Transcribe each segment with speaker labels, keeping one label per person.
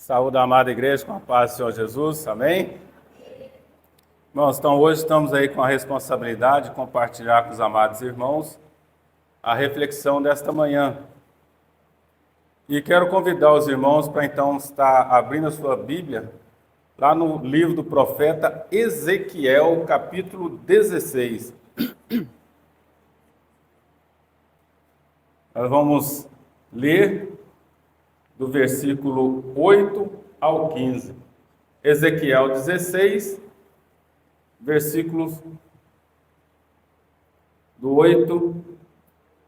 Speaker 1: Saúde a amada igreja com a paz do Senhor Jesus, amém? Irmãos, então hoje estamos aí com a responsabilidade de compartilhar com os amados irmãos a reflexão desta manhã. E quero convidar os irmãos para então estar abrindo a sua Bíblia lá no livro do profeta Ezequiel, capítulo 16. Nós vamos ler do versículo 8 ao 15. Ezequiel 16, versículos do 8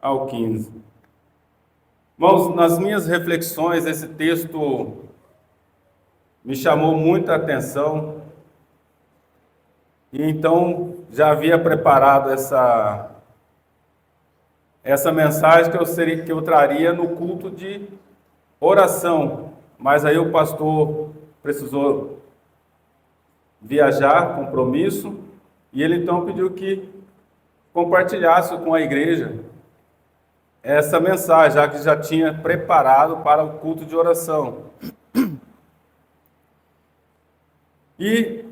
Speaker 1: ao 15. Irmãos, nas minhas reflexões, esse texto me chamou muita atenção, e então já havia preparado essa mensagem que eu traria no culto de oração, mas aí o pastor precisou viajar, compromisso, e ele então pediu que compartilhasse com a igreja essa mensagem, já que já tinha preparado para o culto de oração. E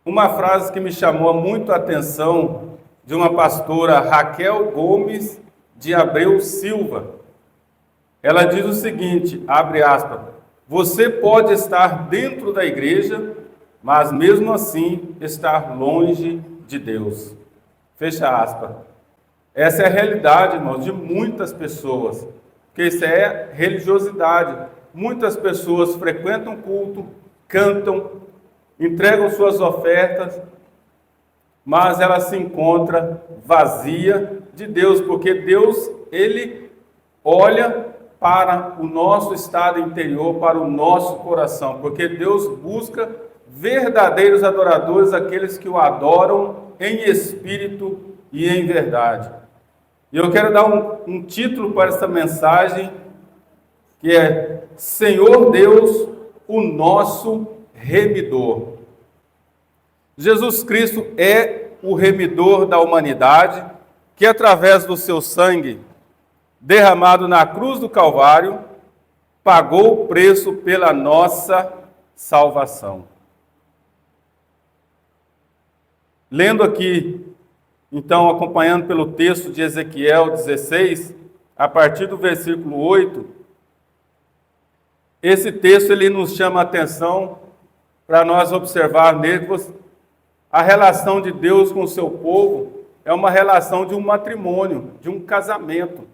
Speaker 1: uma frase que me chamou muito a atenção, de uma pastora, Raquel Gomes de Abreu Silva. Ela diz o seguinte, abre aspas, você pode estar dentro da igreja, mas mesmo assim estar longe de Deus. Fecha aspas. Essa é a realidade, irmãos, de muitas pessoas, porque isso é religiosidade. Muitas pessoas frequentam culto, cantam, entregam suas ofertas, mas ela se encontra vazia de Deus, porque Deus, Ele olha para o nosso estado interior, para o nosso coração, porque Deus busca verdadeiros adoradores, aqueles que o adoram em espírito e em verdade. E eu quero dar um título para essa mensagem, que é Senhor Deus, o nosso remidor. Jesus Cristo é o remidor da humanidade, que através do seu sangue, derramado na cruz do Calvário, pagou o preço pela nossa salvação. Lendo aqui, então, acompanhando pelo texto de Ezequiel 16, a partir do versículo 8, esse texto ele nos chama a atenção para nós observar nele a relação de Deus com o seu povo é uma relação de um matrimônio, de um casamento.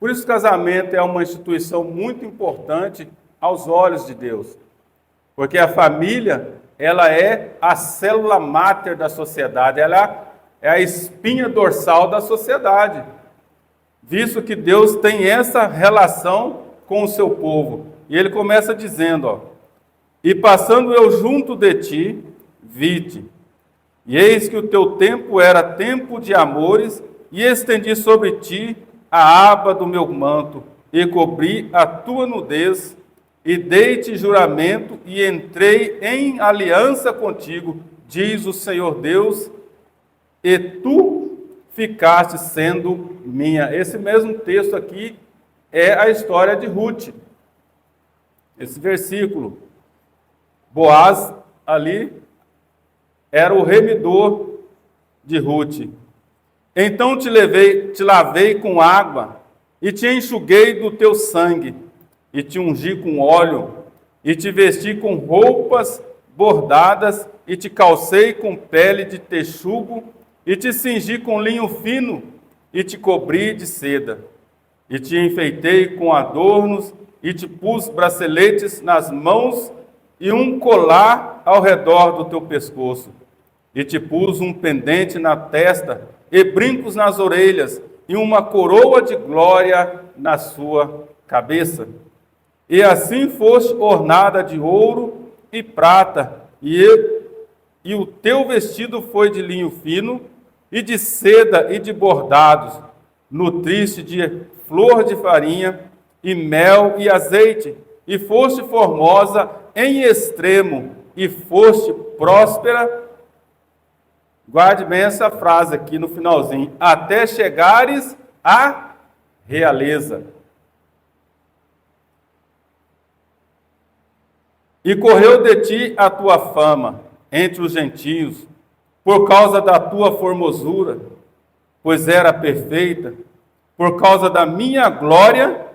Speaker 1: Por isso, o casamento é uma instituição muito importante aos olhos de Deus, porque a família, ela é a célula máter da sociedade, ela é a espinha dorsal da sociedade, visto que Deus tem essa relação com o seu povo. E ele começa dizendo, e passando eu junto de ti, vi-te, e eis que o teu tempo era tempo de amores, e estendi sobre ti a aba do meu manto, e cobri a tua nudez, e dei-te juramento, e entrei em aliança contigo, diz o Senhor Deus, e tu ficaste sendo minha. Esse mesmo texto aqui é a história de Ruth. Esse versículo. Boaz, ali, era o remidor de Ruth. Então te lavei com água, e te enxuguei do teu sangue, e te ungi com óleo, e te vesti com roupas bordadas, e te calcei com pele de texugo, e te cingi com linho fino, e te cobri de seda, e te enfeitei com adornos, e te pus braceletes nas mãos, e um colar ao redor do teu pescoço, e te pus um pendente na testa, e brincos nas orelhas, e uma coroa de glória na sua cabeça. E assim foste ornada de ouro e prata, e o teu vestido foi de linho fino, e de seda e de bordados, nutriste de flor de farinha, e mel e azeite, e foste formosa em extremo, e foste próspera. Guarde bem essa frase aqui no finalzinho. Até chegares à realeza. E correu de ti a tua fama entre os gentios, por causa da tua formosura, pois era perfeita, por causa da minha glória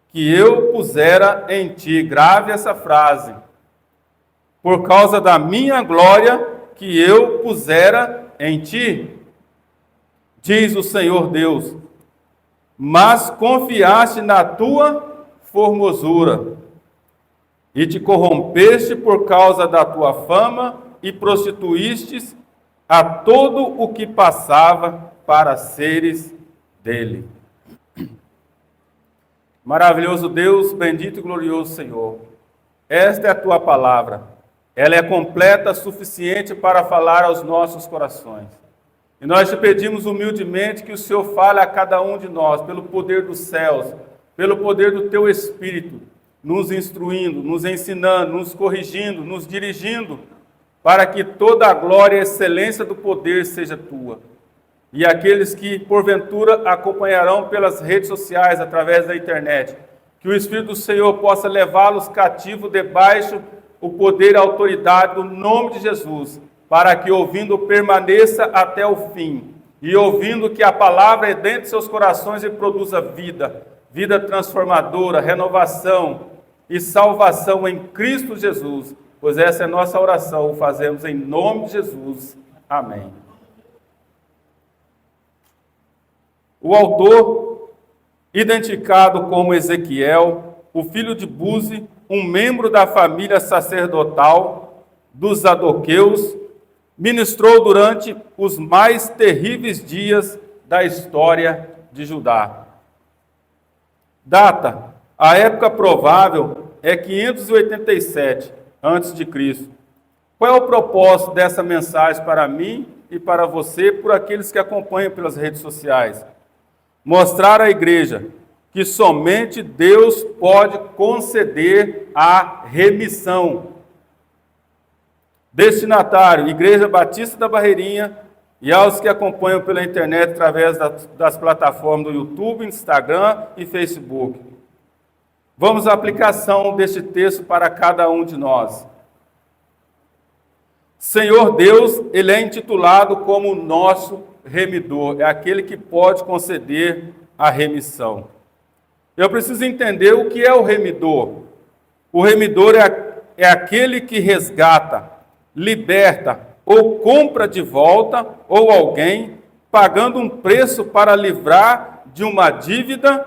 Speaker 1: que eu pusera em ti. Grave essa frase. Por causa da minha glória que eu pusera em ti, diz o Senhor Deus, mas confiaste na tua formosura, e te corrompeste por causa da tua fama, e prostituístes a todo o que passava para seres dele. Maravilhoso Deus, bendito e glorioso Senhor, esta é a tua palavra. Ela é completa, suficiente para falar aos nossos corações. E nós te pedimos humildemente que o Senhor fale a cada um de nós, pelo poder dos céus, pelo poder do teu Espírito, nos instruindo, nos ensinando, nos corrigindo, nos dirigindo, para que toda a glória e excelência do poder seja tua. E aqueles que, porventura, acompanharão pelas redes sociais, através da internet, que o Espírito do Senhor possa levá-los cativos debaixo o poder e a autoridade do nome de Jesus, para que, ouvindo, permaneça até o fim, e ouvindo que a palavra é dentro de seus corações e produza vida, vida transformadora, renovação e salvação em Cristo Jesus, pois essa é a nossa oração, o fazemos em nome de Jesus. Amém. O autor, identificado como Ezequiel, o filho de Buzi, um membro da família sacerdotal dos Sadoqueus, ministrou durante os mais terríveis dias da história de Judá. Data: a época provável é 587 a.C. Qual é o propósito dessa mensagem para mim e para você, por aqueles que acompanham pelas redes sociais? Mostrar à igreja que somente Deus pode conceder a remissão. Destinatário: Igreja Batista da Barreirinha, e aos que acompanham pela internet através das plataformas do YouTube, Instagram e Facebook. Vamos à aplicação deste texto para cada um de nós. Senhor Deus, Ele é intitulado como nosso remidor, é aquele que pode conceder a remissão. Eu preciso entender o que é o remidor. O remidor é aquele que resgata, liberta ou compra de volta ou alguém, pagando um preço para livrar de uma dívida,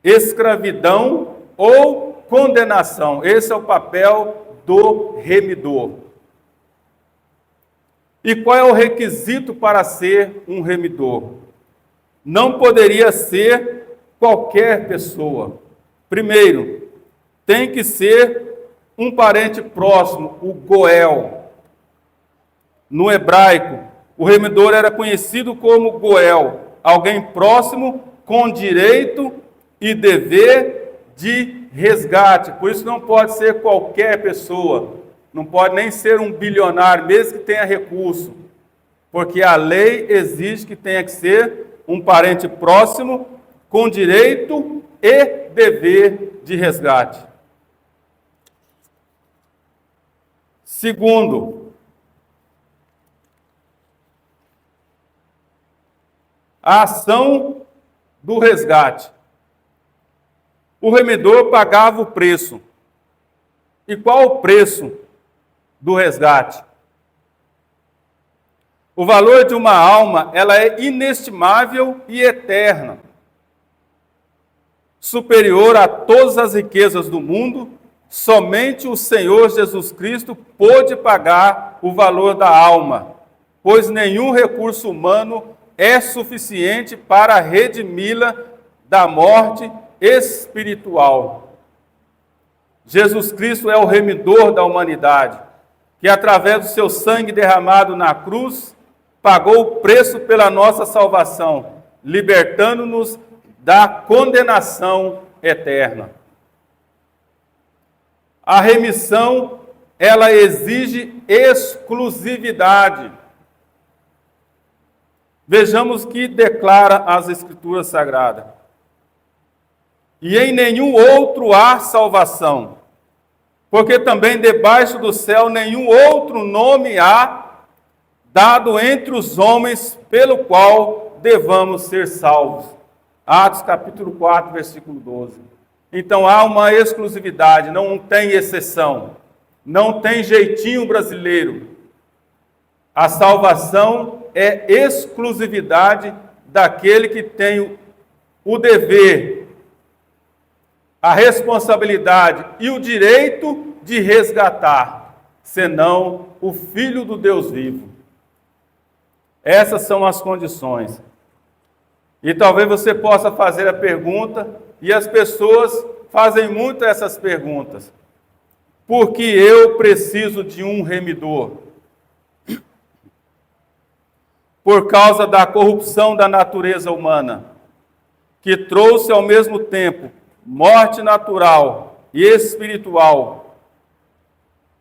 Speaker 1: escravidão ou condenação. Esse é o papel do remidor. E qual é o requisito para ser um remidor? Não poderia ser qualquer pessoa. Primeiro, tem que ser um parente próximo, o Goel. No hebraico, o remidor era conhecido como Goel, alguém próximo com direito e dever de resgate. Por isso não pode ser qualquer pessoa, não pode nem ser um bilionário, mesmo que tenha recurso, porque a lei exige que tenha que ser um parente próximo com direito e dever de resgate. Segundo, a ação do resgate. O remidor pagava o preço. E qual o preço do resgate? O valor de uma alma, ela é inestimável e eterna, superior a todas as riquezas do mundo. Somente o Senhor Jesus Cristo pôde pagar o valor da alma, pois nenhum recurso humano é suficiente para redimi-la da morte espiritual. Jesus Cristo é o remidor da humanidade, que através do seu sangue derramado na cruz, pagou o preço pela nossa salvação, libertando-nos da condenação eterna. A remissão, ela exige exclusividade. Vejamos o que declara as Escrituras Sagradas. E em nenhum outro há salvação, Porque também debaixo do céu nenhum outro nome há dado entre os homens pelo qual devamos ser salvos. Atos capítulo 4, versículo 12. Então há uma exclusividade, não tem exceção, não tem jeitinho brasileiro. A salvação é exclusividade daquele que tem o dever, a responsabilidade e o direito de resgatar, senão o Filho do Deus vivo. Essas são as condições. E talvez você possa fazer a pergunta, e as pessoas fazem muito essas perguntas. Por que eu preciso de um remidor? Por causa da corrupção da natureza humana, que trouxe ao mesmo tempo morte natural e espiritual.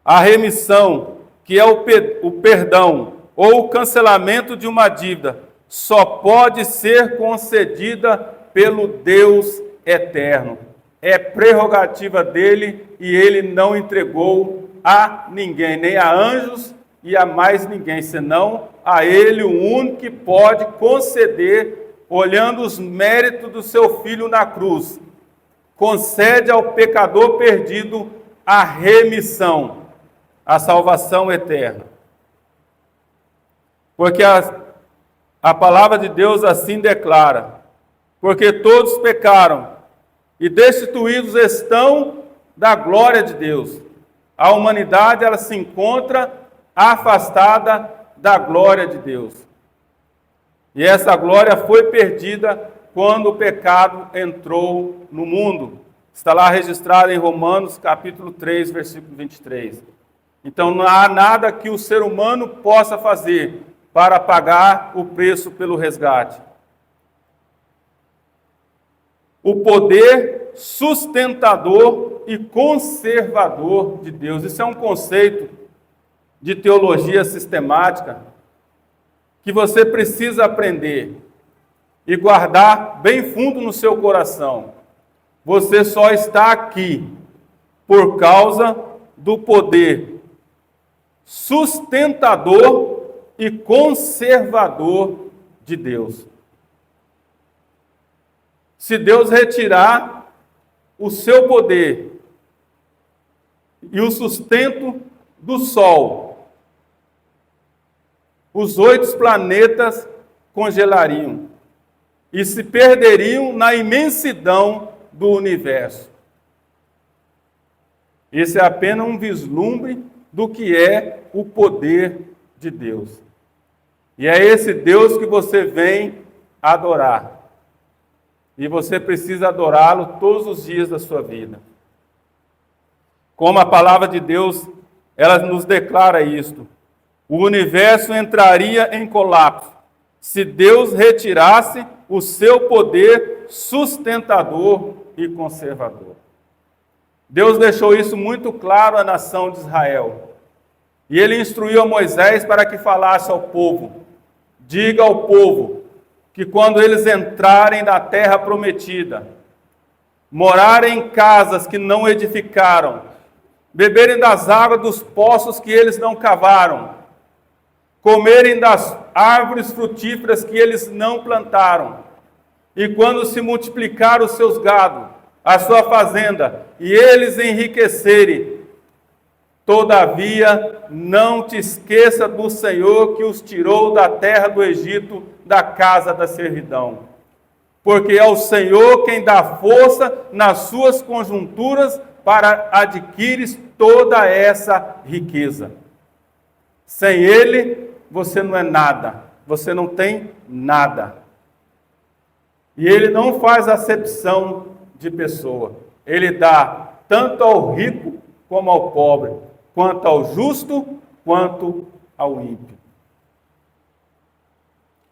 Speaker 1: A remissão, que é o perdão ou o cancelamento de uma dívida, só pode ser concedida pelo Deus eterno. É prerrogativa dele e ele não entregou a ninguém, nem a anjos e a mais ninguém, senão a ele, o único que pode conceder, olhando os méritos do seu Filho na cruz. Concede ao pecador perdido a remissão, a salvação eterna. Porque a palavra de Deus assim declara: porque todos pecaram e destituídos estão da glória de Deus. A humanidade, ela se encontra afastada da glória de Deus. E essa glória foi perdida quando o pecado entrou no mundo. Está lá registrado em Romanos, capítulo 3, versículo 23. Então não há nada que o ser humano possa fazer para pagar o preço pelo resgate. O poder sustentador e conservador de Deus. Isso é um conceito de teologia sistemática que você precisa aprender e guardar bem fundo no seu coração. Você só está aqui por causa do poder sustentador e conservador de Deus. Se Deus retirar o seu poder e o sustento do Sol, os 8 planetas congelariam e se perderiam na imensidão do universo. Esse é apenas um vislumbre do que é o poder de Deus. E é esse Deus que você vem adorar. E você precisa adorá-lo todos os dias da sua vida. Como a palavra de Deus, ela nos declara isto: o universo entraria em colapso se Deus retirasse o seu poder sustentador e conservador. Deus deixou isso muito claro à nação de Israel. E ele instruiu a Moisés para que falasse ao povo: diga ao povo que quando eles entrarem na terra prometida, morarem em casas que não edificaram, beberem das águas dos poços que eles não cavaram, comerem das árvores frutíferas que eles não plantaram, e quando se multiplicar os seus gado, a sua fazenda, e eles enriquecerem, todavia não te esqueça do Senhor que os tirou da terra do Egito, da casa da servidão. Porque é o Senhor quem dá força nas suas conjunturas para adquires toda essa riqueza. Sem Ele, você não é nada, você não tem nada. E Ele não faz acepção de pessoa. Ele dá tanto ao rico como ao pobre, quanto ao justo, quanto ao ímpio.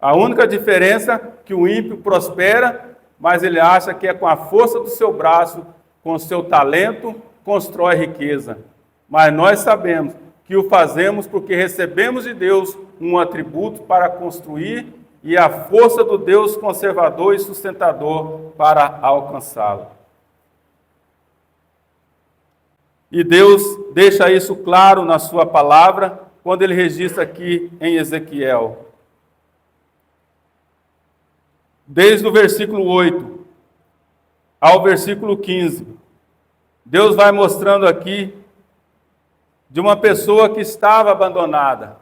Speaker 1: A única diferença é que o ímpio prospera, mas ele acha que é com a força do seu braço, com o seu talento, constrói riqueza. Mas nós sabemos que o fazemos porque recebemos de Deus um atributo para construir e a força do Deus conservador e sustentador para alcançá-lo. E Deus deixa isso claro na sua palavra, quando ele registra aqui em Ezequiel. Desde o versículo 8 ao versículo 15, Deus vai mostrando aqui de uma pessoa que estava abandonada.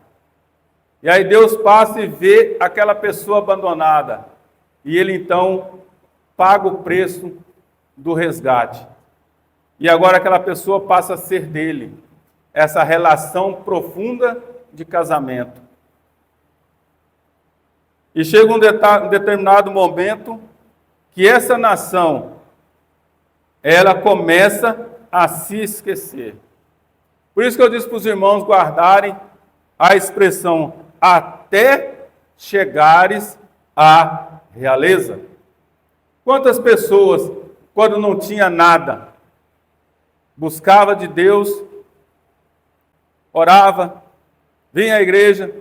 Speaker 1: E aí Deus passa e vê aquela pessoa abandonada. E ele então paga o preço do resgate. E agora aquela pessoa passa a ser dele. Essa relação profunda de casamento. E chega um determinado momento que essa nação, ela começa a se esquecer. Por isso que eu disse para os irmãos guardarem a expressão até chegares à realeza. Quantas pessoas, quando não tinha nada, buscava de Deus, orava, vinha à igreja,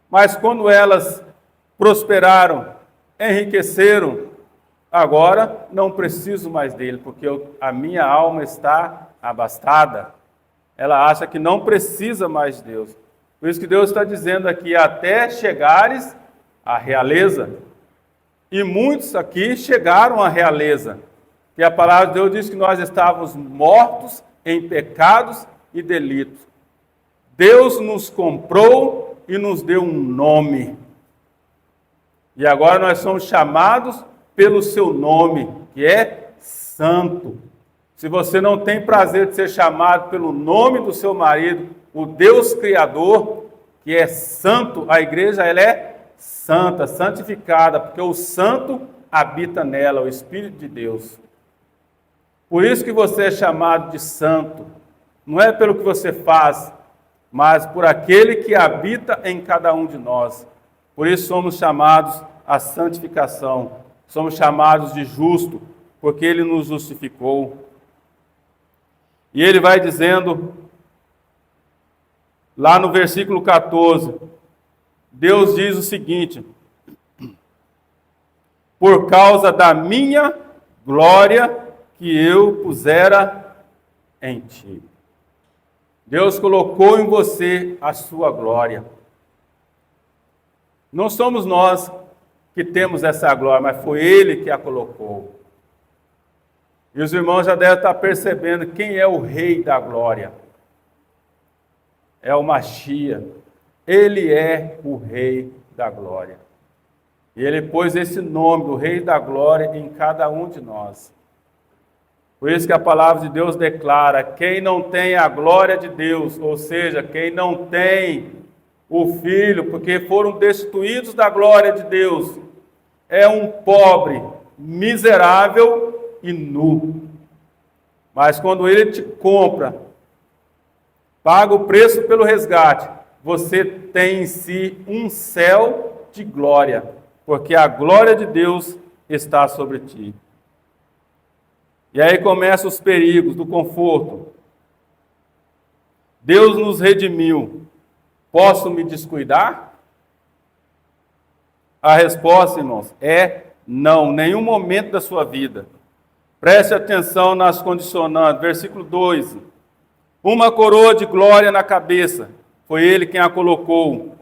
Speaker 1: mas quando elas prosperaram, enriqueceram, agora não preciso mais dele, porque a minha alma está abastada. Ela acha que não precisa mais de Deus. Por isso que Deus está dizendo aqui, até chegares à realeza. E muitos aqui chegaram à realeza. Que a palavra de Deus diz que nós estávamos mortos em pecados e delitos. Deus nos comprou e nos deu um nome. E agora nós somos chamados pelo seu nome, que é Santo. Se você não tem prazer de ser chamado pelo nome do seu marido, o Deus Criador, que é santo, a igreja ela é santa, santificada, porque o santo habita nela, o Espírito de Deus. Por isso que você é chamado de santo. Não é pelo que você faz, mas por aquele que habita em cada um de nós. Por isso somos chamados à santificação. Somos chamados de justo, porque ele nos justificou. E ele vai dizendo, lá no versículo 14, Deus diz o seguinte: por causa da minha glória que eu pusera em ti. Deus colocou em você a sua glória. Não somos nós que temos essa glória, mas foi Ele que a colocou. E os irmãos já devem estar percebendo quem é o Rei da Glória. É o Machia. Ele é o Rei da Glória. E Ele pôs esse nome do Rei da Glória em cada um de nós. Por isso que a palavra de Deus declara, quem não tem a glória de Deus, ou seja, quem não tem o Filho, porque foram destituídos da glória de Deus, é um pobre, miserável e nu. Mas quando Ele te compra, paga o preço pelo resgate, você tem em si um céu de glória, porque a glória de Deus está sobre ti. E aí começam os perigos do conforto. Deus nos redimiu. Posso me descuidar? A resposta, irmãos, é não, nenhum momento da sua vida. Preste atenção nas condicionantes. Versículo 2. Uma coroa de glória na cabeça. Foi Ele quem a colocou.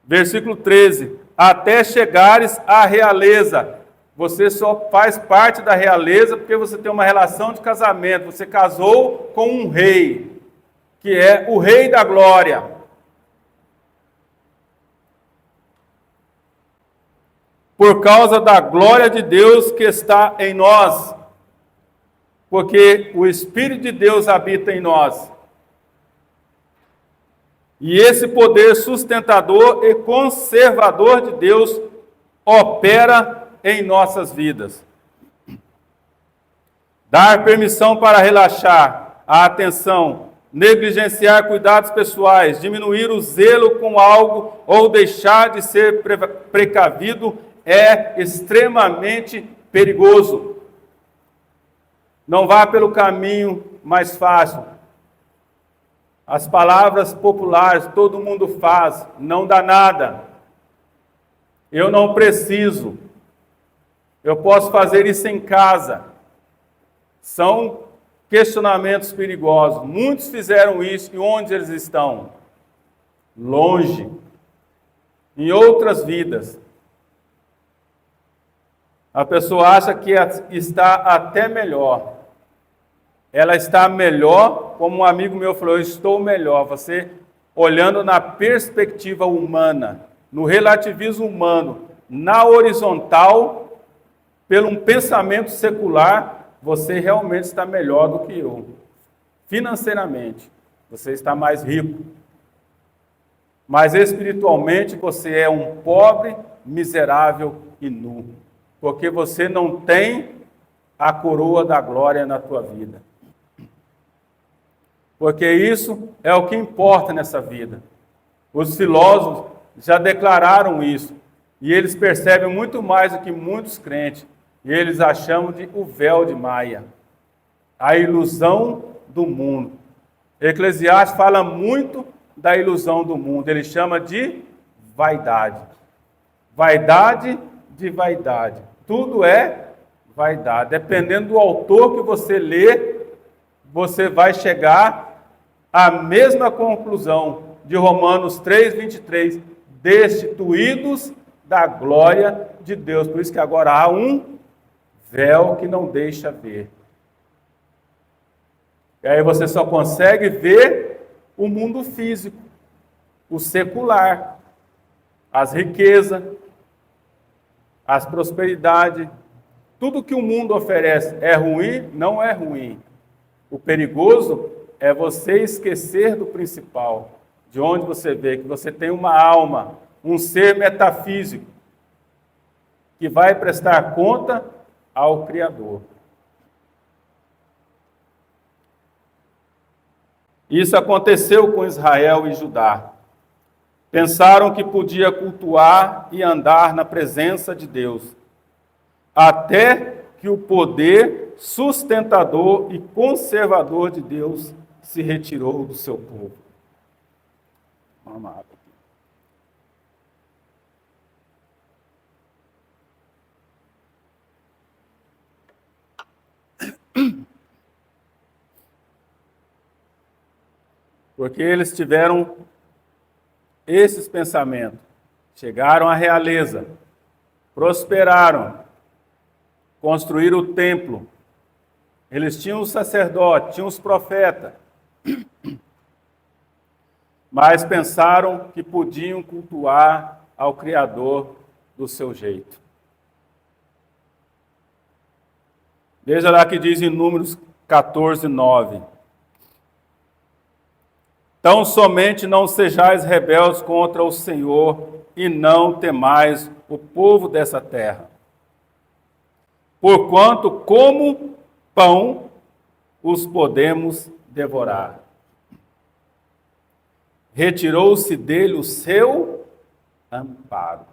Speaker 1: Versículo 13. Até chegares à realeza. Você só faz parte da realeza porque você tem uma relação de casamento. Você casou com um rei, que é o Rei da Glória. Por causa da glória de Deus que está em nós. Porque o Espírito de Deus habita em nós. E esse poder sustentador e conservador de Deus opera em nossas vidas. Dar permissão para relaxar a atenção, negligenciar cuidados pessoais, diminuir o zelo com algo ou deixar de ser precavido é extremamente perigoso. Não vá pelo caminho mais fácil. As palavras populares, todo mundo faz, não dá nada. Eu não preciso. Eu posso fazer isso em casa. São questionamentos perigosos. Muitos fizeram isso e onde eles estão? Longe, em outras vidas. A pessoa acha que está até melhor. Ela está melhor, como um amigo meu falou, eu estou melhor. Você, olhando na perspectiva humana, no relativismo humano, na horizontal, pelo um pensamento secular, você realmente está melhor do que eu. Financeiramente, você está mais rico. Mas espiritualmente, você é um pobre, miserável e nu. Porque você não tem a coroa da glória na tua vida. Porque isso é o que importa nessa vida. Os filósofos já declararam isso. E eles percebem muito mais do que muitos crentes. E eles a chamam de o véu de Maia. A ilusão do mundo. Eclesiastes fala muito da ilusão do mundo. Ele chama de vaidade. Vaidade de vaidade. Tudo é vaidade. Dependendo do autor que você lê, você vai chegar à mesma conclusão de Romanos 3:23, destituídos da glória de Deus. Por isso que agora há um véu que não deixa ver. E aí você só consegue ver o mundo físico, o secular, as riquezas, as prosperidades. Tudo que o mundo oferece é ruim? Não é ruim. O perigoso é você esquecer do principal, de onde você vê que você tem uma alma, um ser metafísico, que vai prestar conta ao Criador. Isso aconteceu com Israel e Judá. Pensaram que podia cultuar e andar na presença de Deus, até que o poder sustentador e conservador de Deus se retirou do seu povo. Vamos lá. Porque eles tiveram esses pensamentos, chegaram à realeza, prosperaram, construíram o templo. Eles tinham os sacerdotes, tinham os profetas, mas pensaram que podiam cultuar ao Criador do seu jeito. Veja lá que diz em Números 14:9. Tão somente não sejais rebeldes contra o Senhor e não temais o povo dessa terra. Porquanto, como pão, os podemos devorar. Retirou-se dele o seu amparo.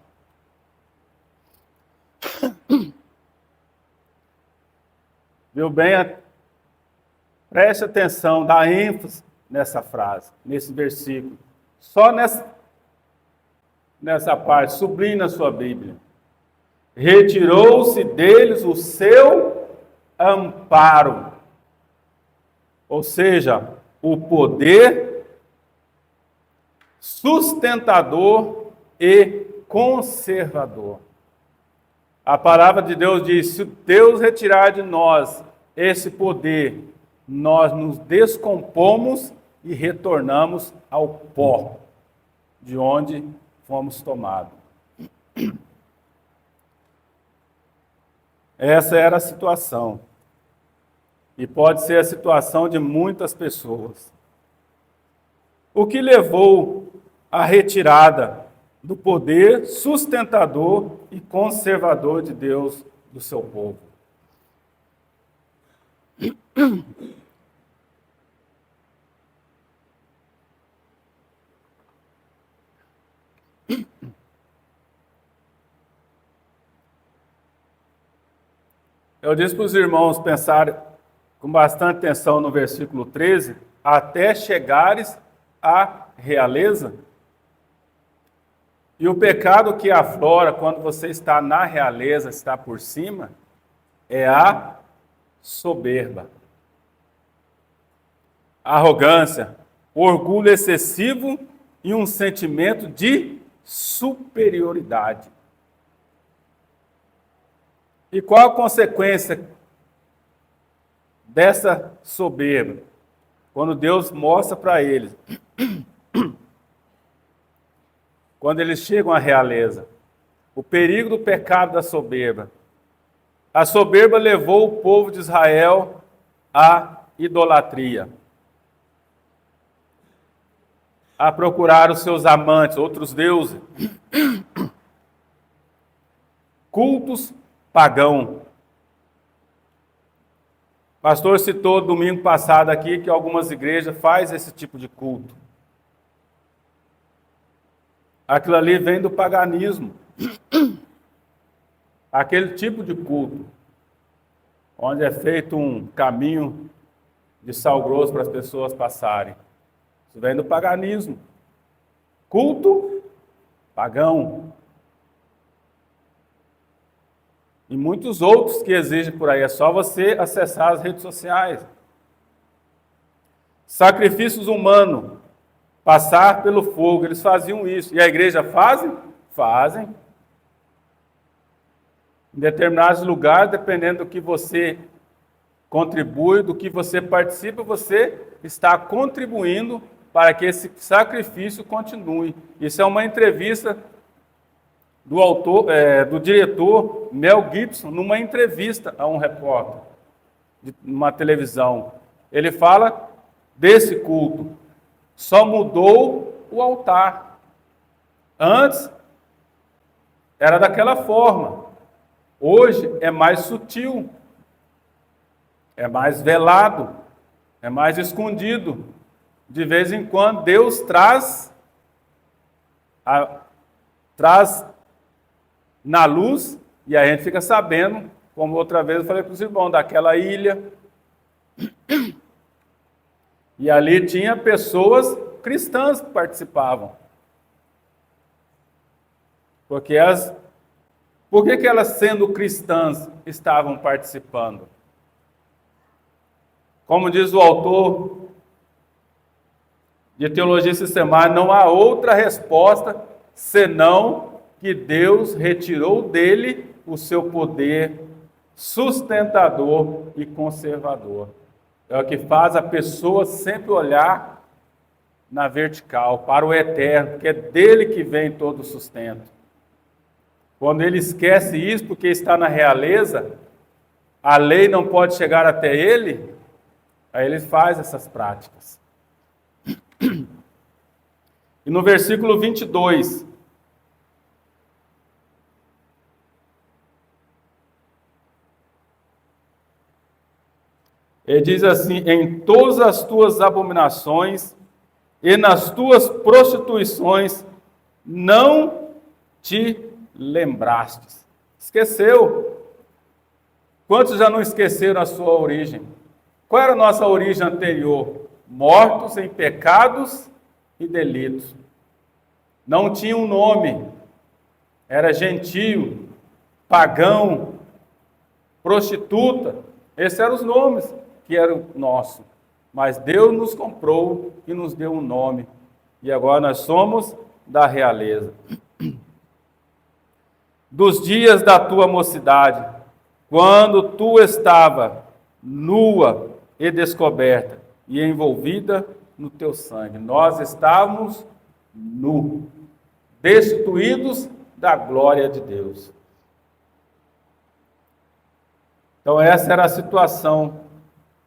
Speaker 1: Viu bem? Preste atenção, dá ênfase nessa frase, nesse versículo. Só nessa parte, sublinhe na sua Bíblia. Retirou-se deles o seu amparo. Ou seja, o poder sustentador e conservador. A palavra de Deus diz: se Deus retirar de nós esse poder, nós nos descompomos e retornamos ao pó de onde fomos tomados. Essa era a situação. E pode ser a situação de muitas pessoas. O que levou à retirada do poder sustentador e conservador de Deus do seu povo? Eu disse para os irmãos pensarem com bastante atenção no versículo 13, até chegares à realeza. E o pecado que aflora quando você está na realeza, está por cima, é a soberba. arrogância, orgulho excessivo e um sentimento de superioridade. E qual a consequência dessa soberba? Quando Deus mostra para eles, quando eles chegam à realeza, o perigo do pecado da soberba. A soberba levou o povo de Israel à idolatria, a procurar os seus amantes, outros deuses, cultos pagão. O pastor citou domingo passado aqui que algumas igrejas fazem esse tipo de culto. Aquilo ali vem do paganismo. Aquele tipo de culto, onde é feito um caminho de sal grosso para as pessoas passarem. Isso vem do paganismo. Culto pagão. E muitos outros que exigem por aí. É só você acessar as redes sociais. Sacrifícios humanos. Passar pelo fogo. Eles faziam isso. E a igreja fazem? Fazem. Em determinados lugares, dependendo do que você contribui, do que você participa, você está contribuindo para que esse sacrifício continue. Isso é uma entrevista do diretor Mel Gibson, numa entrevista a um repórter de uma televisão. Ele fala desse culto. Só mudou o altar. Antes era daquela forma. Hoje é mais sutil, é mais velado, é mais escondido. De vez em quando Deus traz na luz e a gente fica sabendo, como outra vez eu falei para os irmãos, daquela ilha. E ali tinha pessoas cristãs que participavam. Por que elas, sendo cristãs, estavam participando? Como diz o autor de Teologia Sistemática, não há outra resposta senão que Deus retirou dele o seu poder sustentador e conservador. É o que faz a pessoa sempre olhar na vertical, para o eterno, porque é dele que vem todo o sustento. Quando ele esquece isso, porque está na realeza, a lei não pode chegar até ele, aí ele faz essas práticas. E no versículo 22, ele diz assim: em todas as tuas abominações e nas tuas prostituições não te lembrastes. Esqueceu. Quantos já não esqueceram a sua origem? Qual era a nossa origem anterior? Mortos em pecados e delitos. Não tinha um nome. Era gentio, pagão, prostituta. Esses eram os nomes que eram nossos. Mas Deus nos comprou e nos deu um nome. E agora nós somos da realeza. Dos dias da tua mocidade, quando tu estava nua e descoberta e envolvida no teu sangue. Nós estávamos nus, destituídos da glória de Deus. Então essa era a situação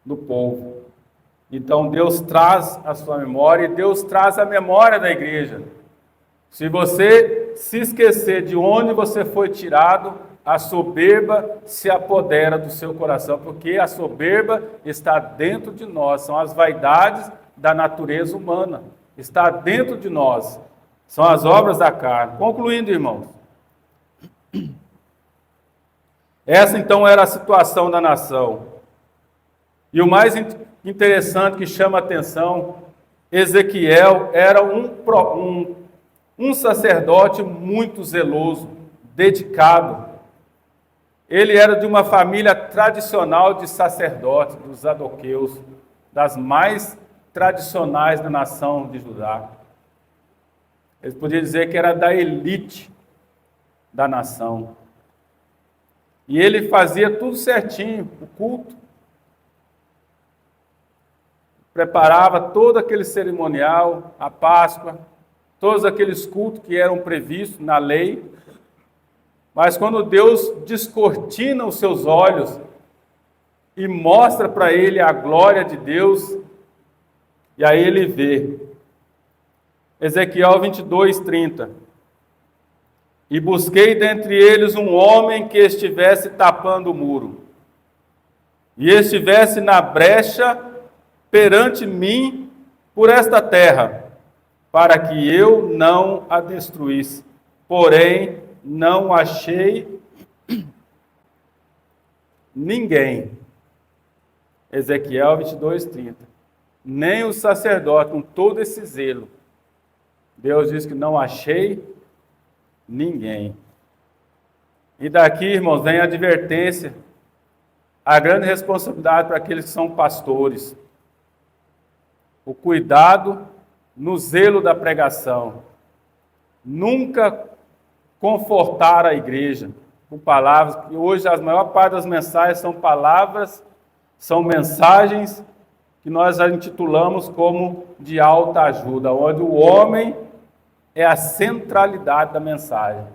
Speaker 1: do povo. Então Deus traz a sua memória e Deus traz a memória da igreja. Se você se esquecer de onde você foi tirado, a soberba se apodera do seu coração, porque a soberba está dentro de nós, são as vaidades da natureza humana, está dentro de nós, são as obras da carne. Concluindo, irmãos, essa então era a situação da nação. E o mais interessante que chama a atenção, Ezequiel era um sacerdote muito zeloso, dedicado. Ele era de uma família tradicional de sacerdotes, dos saduqueus, das mais tradicionais da nação de Judá. Eles podiam dizer que era da elite da nação. E ele fazia tudo certinho, o culto. Preparava todo aquele cerimonial, a Páscoa, todos aqueles cultos que eram previstos na lei. Mas quando Deus descortina os seus olhos e mostra para ele a glória de Deus, e aí ele vê. Ezequiel 22:30. E busquei dentre eles um homem que estivesse tapando o muro, e estivesse na brecha perante mim por esta terra, para que eu não a destruísse. Porém, não achei ninguém. Ezequiel 22:30. Nem o sacerdote, com todo esse zelo. Deus diz que não achei ninguém. E daqui, irmãos, vem a advertência, a grande responsabilidade para aqueles que são pastores. O cuidado no zelo da pregação. Nunca confortar a igreja com palavras, que hoje a maior parte das mensagens são palavras, são mensagens que nós intitulamos como de alta ajuda, onde o homem é a centralidade da mensagem.